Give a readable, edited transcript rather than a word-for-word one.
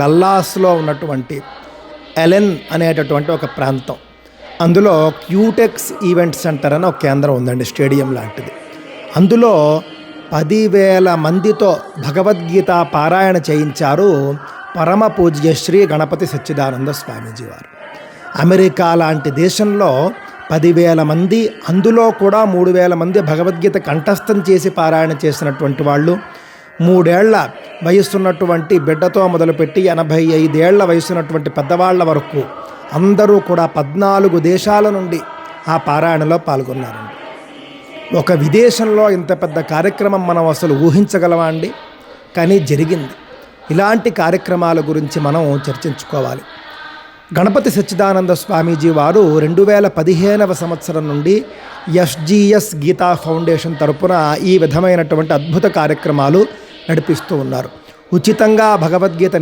డల్లాస్లో ఉన్నటువంటి ఎలెన్ అనేటటువంటి ఒక ప్రాంతం. అందులో క్యూటెక్స్ ఈవెంట్ సెంటర్ అని ఒక కేంద్రం ఉందండి, స్టేడియం లాంటిది. అందులో 10,000 మందితో భగవద్గీత పారాయణ చేయించారు పరమ పూజ్య శ్రీ గణపతి సచ్చిదానంద స్వామీజీ వారు. అమెరికా లాంటి దేశంలో 10,000 మంది, అందులో కూడా 3,000 మంది భగవద్గీత కంఠస్థం చేసి పారాయణ చేసినటువంటి వాళ్ళు, 3 ఏళ్ల వయసున్నటువంటి బిడ్డతో మొదలుపెట్టి 85 ఏళ్ల వయసున్నటువంటి పెద్దవాళ్ల వరకు అందరూ కూడా 14 దేశాల నుండి ఆ పారాయణలో పాల్గొన్నారండి. ఒక విదేశంలో ఇంత పెద్ద కార్యక్రమం మనం అసలు ఊహించగలమా అండి? కానీ జరిగింది. ఇలాంటి కార్యక్రమాల గురించి మనం చర్చించుకోవాలి. గణపతి సచ్చిదానంద స్వామీజీ వారు 2015వ సంవత్సరం నుండి ఎస్జిఎస్ గీతా ఫౌండేషన్ తరపున ఈ విధమైనటువంటి అద్భుత కార్యక్రమాలు నడిపిస్తూ ఉన్నారు. ఉచితంగా భగవద్గీత